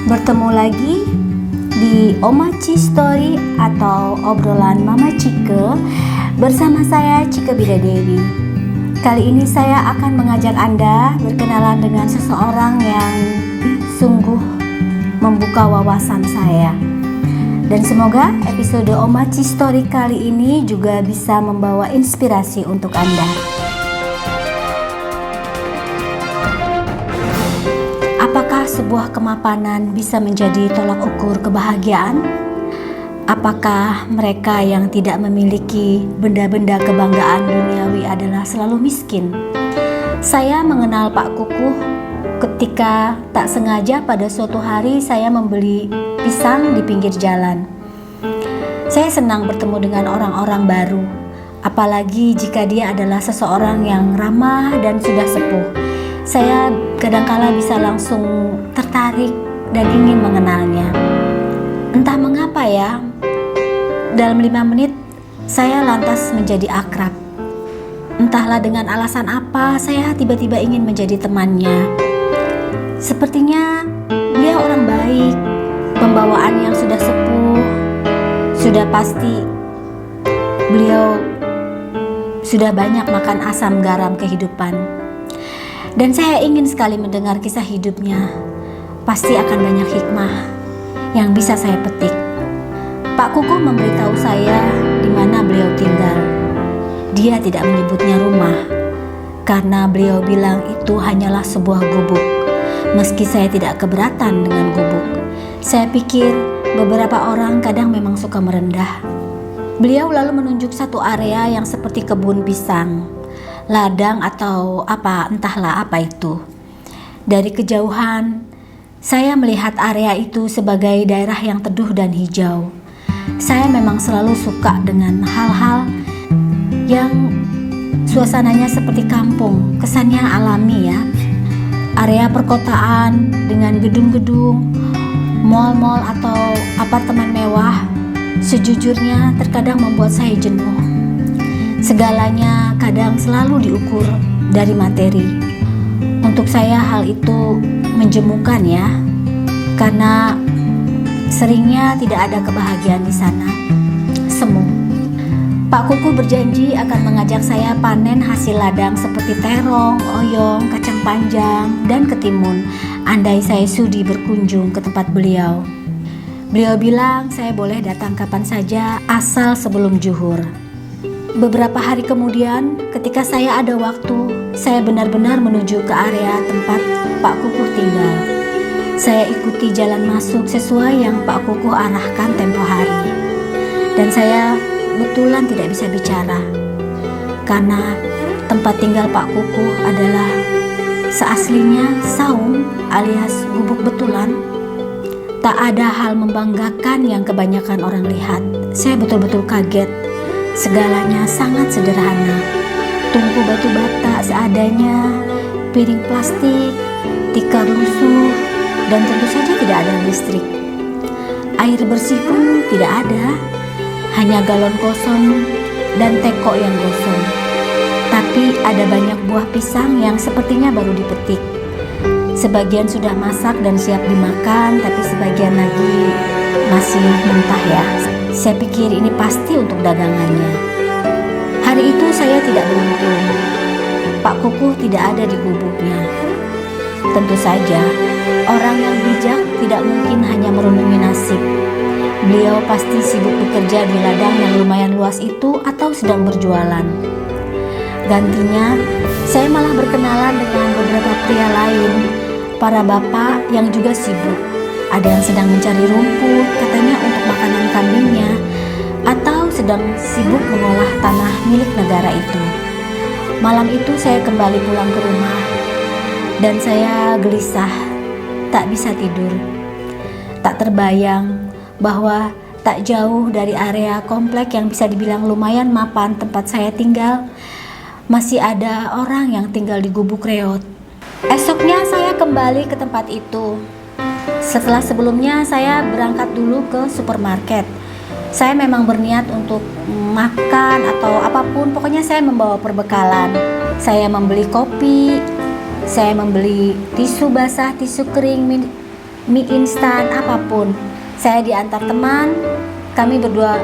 Bertemu lagi di Omachi Story atau obrolan Mama Cike bersama saya Cike Bidadewi. Kali ini saya akan mengajak Anda berkenalan dengan seseorang yang sungguh membuka wawasan saya. Dan semoga episode Omachi Story kali ini juga bisa membawa inspirasi untuk Anda. Apakah sebuah kemapanan bisa menjadi tolak ukur kebahagiaan? Apakah mereka yang tidak memiliki benda-benda kebanggaan duniawi adalah selalu miskin? Saya mengenal Pak Kukuh ketika tak sengaja pada suatu hari saya membeli pisang di pinggir jalan. Saya senang bertemu dengan orang-orang baru, apalagi jika dia adalah seseorang yang ramah dan sudah sepuh. Saya kadangkala bisa langsung tertarik dan ingin mengenalnya. Entah mengapa ya, dalam 5 menit saya lantas menjadi akrab. Entahlah dengan alasan apa, saya tiba-tiba ingin menjadi temannya. Sepertinya dia orang baik, pembawaan yang sudah sepuh, sudah pasti beliau sudah banyak makan asam garam kehidupan. Dan saya ingin sekali mendengar kisah hidupnya. Pasti akan banyak hikmah yang bisa saya petik. Pak Kukuh memberitahu saya di mana beliau tinggal. Dia tidak menyebutnya rumah, karena beliau bilang itu hanyalah sebuah gubuk. Meski saya tidak keberatan dengan gubuk, saya pikir beberapa orang kadang memang suka merendah. Beliau lalu menunjuk satu area yang seperti kebun pisang, ladang atau entahlah apa itu. Dari kejauhan, saya melihat area itu sebagai daerah yang teduh dan hijau. Saya memang selalu suka dengan hal-hal yang suasananya seperti kampung, kesannya alami ya. Area perkotaan dengan gedung-gedung, mal-mal atau apartemen mewah, sejujurnya terkadang membuat saya jenuh. Segalanya kadang selalu diukur dari materi. Untuk saya hal itu menjemukan ya, karena seringnya tidak ada kebahagiaan di sana. Semu. Pak Kukuh berjanji akan mengajak saya panen hasil ladang seperti terong, oyong, kacang panjang, dan ketimun andai saya sudi berkunjung ke tempat beliau. Beliau bilang saya boleh datang kapan saja asal sebelum zuhur. Beberapa hari kemudian, ketika saya ada waktu, saya benar-benar menuju ke area tempat Pak Kukuh tinggal. Saya ikuti jalan masuk sesuai yang Pak Kukuh arahkan tempo hari. Dan saya betulan tidak bisa bicara, karena tempat tinggal Pak Kukuh adalah seaslinya saung alias gubuk betulan. Tak ada hal membanggakan yang kebanyakan orang lihat. Saya betul-betul kaget. Segalanya sangat sederhana. Tungku batu bata seadanya, piring plastik, tikar lusuh, dan tentu saja tidak ada listrik. Air bersih pun tidak ada, hanya galon kosong dan teko yang gosong. Tapi ada banyak buah pisang yang sepertinya baru dipetik. Sebagian sudah masak dan siap dimakan, tapi sebagian lagi masih mentah ya. Saya pikir ini pasti untuk dagangannya. Hari itu saya tidak beruntung. Pak Kukuh tidak ada di gubuknya. Tentu saja, orang yang bijak tidak mungkin hanya merenungi nasib. Beliau pasti sibuk bekerja di ladang yang lumayan luas itu atau sedang berjualan. Gantinya, saya malah berkenalan dengan beberapa pria lain, para bapak yang juga sibuk. Ada yang sedang mencari rumput, katanya untuk makanan kambingnya, atau sedang sibuk mengolah tanah milik negara itu. Malam itu saya kembali pulang ke rumah, dan saya gelisah, tak bisa tidur. Tak terbayang bahwa tak jauh dari area komplek yang bisa dibilang lumayan mapan tempat saya tinggal, masih ada orang yang tinggal di gubuk reot. Esoknya saya kembali ke tempat itu. Setelah sebelumnya saya berangkat dulu ke supermarket. Saya memang berniat untuk makan atau apapun, pokoknya saya membawa perbekalan. Saya membeli kopi, saya membeli tisu basah, tisu kering, mie instan, apapun. Saya diantar teman, kami berdua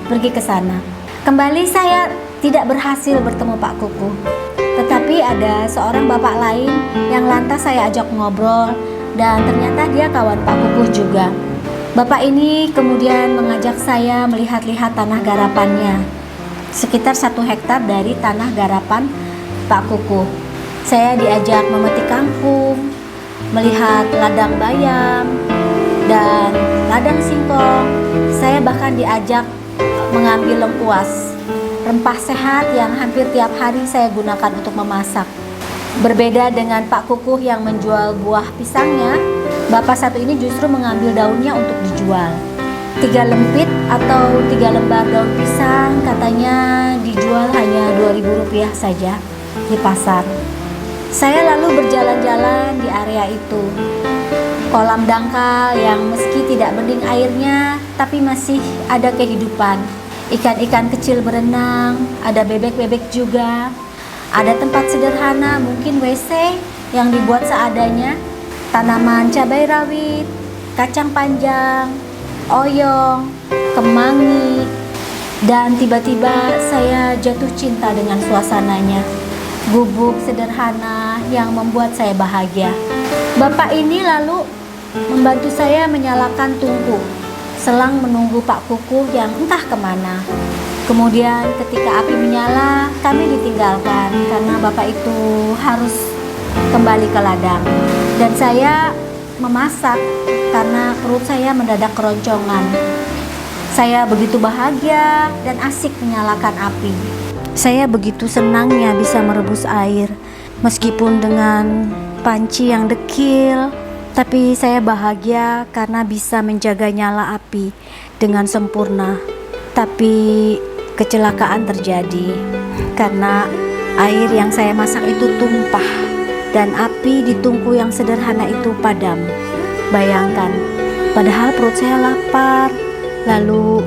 pergi ke sana. Kembali saya tidak berhasil bertemu Pak Kuku. Tetapi ada seorang bapak lain yang lantas saya ajak ngobrol dan ternyata dia kawan Pak Kuku juga. Bapak ini kemudian mengajak saya melihat-lihat tanah garapannya. Sekitar 1 hektar dari tanah garapan Pak Kuku. Saya diajak memetik kangkung, melihat ladang bayam dan ladang singkong. Saya bahkan diajak mengambil lengkuas, rempah sehat yang hampir tiap hari saya gunakan untuk memasak. Berbeda dengan Pak Kukuh yang menjual buah pisangnya, bapak satu ini justru mengambil daunnya untuk dijual. 3 lempit atau 3 lembar daun pisang katanya dijual hanya Rp2.000 saja di pasar. Saya lalu berjalan-jalan di area itu. Kolam dangkal yang meski tidak bening airnya, tapi masih ada kehidupan. Ikan-ikan kecil berenang, ada bebek-bebek juga. Ada tempat sederhana, mungkin WC yang dibuat seadanya. Tanaman cabai rawit, kacang panjang, oyong, kemangi. Dan tiba-tiba saya jatuh cinta dengan suasananya. Gubuk sederhana yang membuat saya bahagia. Bapak ini lalu membantu saya menyalakan tungku, selang menunggu Pak Kukuh yang entah kemana. Kemudian ketika api menyala, kami ditinggalkan karena bapak itu harus kembali ke ladang. Dan saya memasak karena perut saya mendadak keroncongan. Saya begitu bahagia dan asik menyalakan api. Saya begitu senangnya bisa merebus air, meskipun dengan panci yang dekil. Tapi saya bahagia karena bisa menjaga nyala api dengan sempurna. Tapi kecelakaan terjadi karena air yang saya masak itu tumpah dan api di tungku yang sederhana itu padam. Bayangkan, padahal perut saya lapar, lalu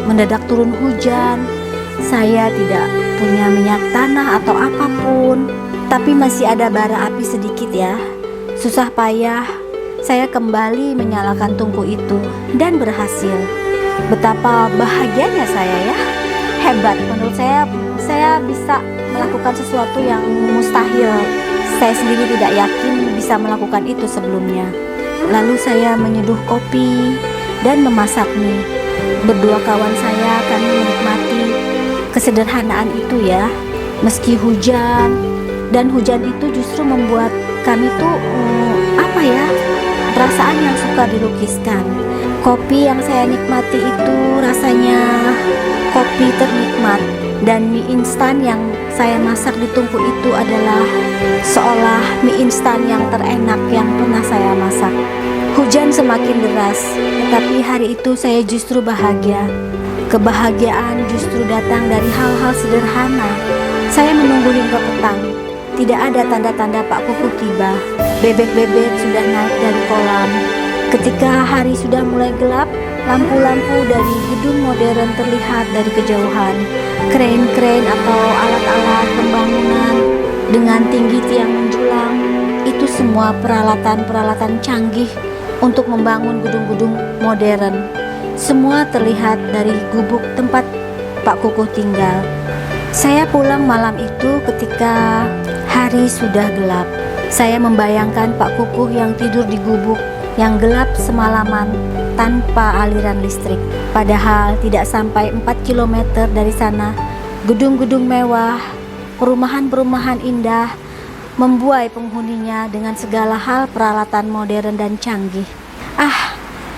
mendadak turun hujan. Saya tidak punya minyak tanah atau apapun, tapi masih ada bara api sedikit ya. Susah payah saya kembali menyalakan tungku itu dan berhasil. Betapa bahagianya saya ya. Hebat menurut saya bisa melakukan sesuatu yang mustahil. Saya sendiri tidak yakin bisa melakukan itu sebelumnya. Lalu saya menyeduh kopi dan memasak mie. Berdua kawan saya kami menikmati kesederhanaan itu ya. Meski hujan, dan hujan itu justru membuat kami tuh perasaan yang suka dilukiskan. Kopi yang saya nikmati itu rasanya kopi ternikmat, dan mie instan yang saya masak di tungku itu adalah seolah mie instan yang terenak yang pernah saya masak. Hujan semakin deras, tetapi hari itu saya justru bahagia. Kebahagiaan justru datang dari hal-hal sederhana. Saya menunggu hingga petang. Tidak ada tanda-tanda Pak Kuku tiba. Bebek-bebek sudah naik dari kolam. Ketika hari sudah mulai gelap, lampu-lampu dari gedung modern terlihat dari kejauhan. Kren-kren atau alat-alat pembangunan dengan tinggi tiang menjulang. Itu semua peralatan-peralatan canggih untuk membangun gedung-gedung modern. Semua terlihat dari gubuk tempat Pak Kukuh tinggal. Saya pulang malam itu ketika hari sudah gelap. Saya membayangkan Pak Kukuh yang tidur di gubuk yang gelap semalaman tanpa aliran listrik. Padahal tidak sampai 4 km dari sana, gedung-gedung mewah, perumahan-perumahan indah membuai penghuninya dengan segala hal peralatan modern dan canggih.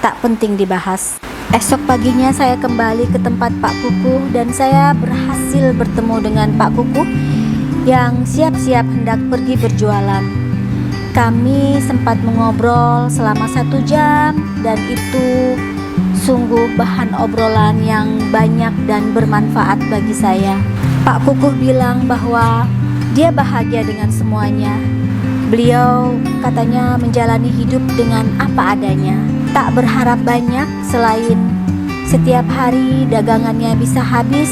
Tak penting dibahas. Esok paginya saya kembali ke tempat Pak Kukuh dan saya berhasil bertemu dengan Pak Kukuh yang siap-siap hendak pergi berjualan. Kami sempat mengobrol selama 1 jam dan itu sungguh bahan obrolan yang banyak dan bermanfaat bagi saya. Pak Kukuh bilang bahwa dia bahagia dengan semuanya. Beliau katanya menjalani hidup dengan apa adanya. Tak berharap banyak selain setiap hari dagangannya bisa habis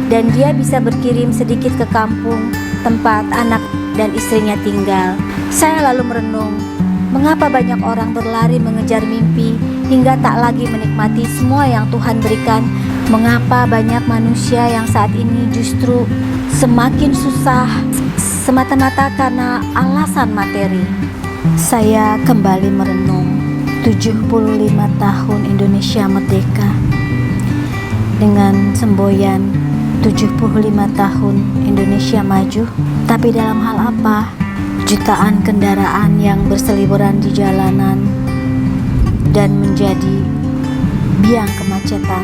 dan dia bisa berkirim sedikit ke kampung tempat anak dan istrinya tinggal. Saya lalu merenung, Mengapa banyak orang berlari mengejar mimpi hingga tak lagi menikmati semua yang Tuhan berikan? Mengapa banyak manusia yang saat ini justru semakin susah semata-mata karena alasan materi? Saya kembali merenung 75 tahun Indonesia merdeka dengan semboyan 75 tahun Indonesia maju. Tapi dalam hal apa? Jutaan kendaraan yang berseliweran di jalanan dan menjadi biang kemacetan.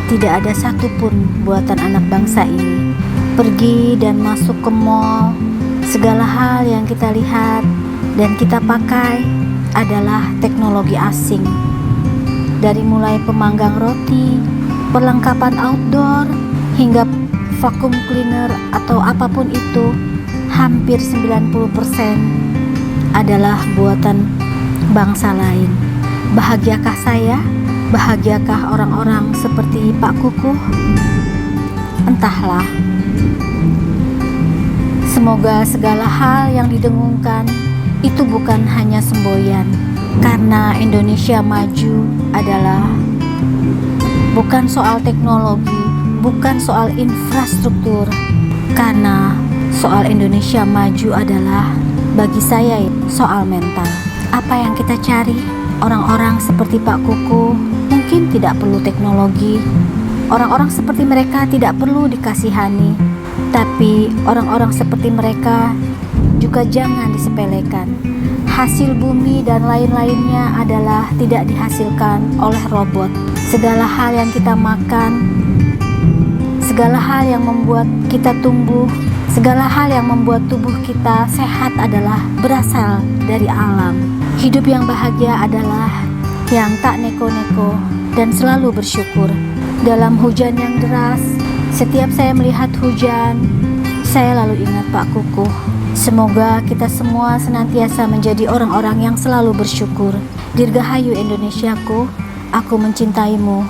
Tidak ada satupun buatan anak bangsa ini. Pergi dan masuk ke mall, segala hal yang kita lihat dan kita pakai adalah teknologi asing. Dari mulai pemanggang roti, perlengkapan outdoor, hingga vacuum cleaner atau apapun itu, hampir 90% adalah buatan bangsa lain. Bahagiakah saya? Bahagiakah orang-orang seperti Pak Kukuh? Entahlah. Semoga segala hal yang didengungkan itu bukan hanya semboyan, karena Indonesia maju adalah bukan soal teknologi, bukan soal infrastruktur, karena soal Indonesia maju adalah bagi saya soal mental. Apa yang kita cari? Orang-orang seperti Pak Kukuh mungkin tidak perlu teknologi. Orang-orang seperti mereka tidak perlu dikasihani. Tapi orang-orang seperti mereka juga jangan disepelekan. Hasil bumi dan lain-lainnya adalah tidak dihasilkan oleh robot. Segala hal yang kita makan, segala hal yang membuat kita tumbuh, segala hal yang membuat tubuh kita sehat adalah berasal dari alam. Hidup yang bahagia adalah yang tak neko-neko dan selalu bersyukur. Dalam hujan yang deras, setiap saya melihat hujan, saya lalu ingat Pak Kukuh. Semoga kita semua senantiasa menjadi orang-orang yang selalu bersyukur. Dirgahayu Indonesiaku, aku mencintaimu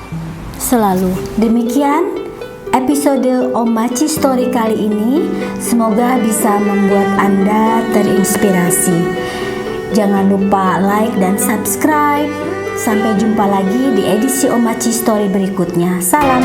selalu. Demikian episode Omachi Story kali ini. Semoga bisa membuat Anda terinspirasi. Jangan lupa like dan subscribe. Sampai jumpa lagi di edisi Omachi Story berikutnya. Salam.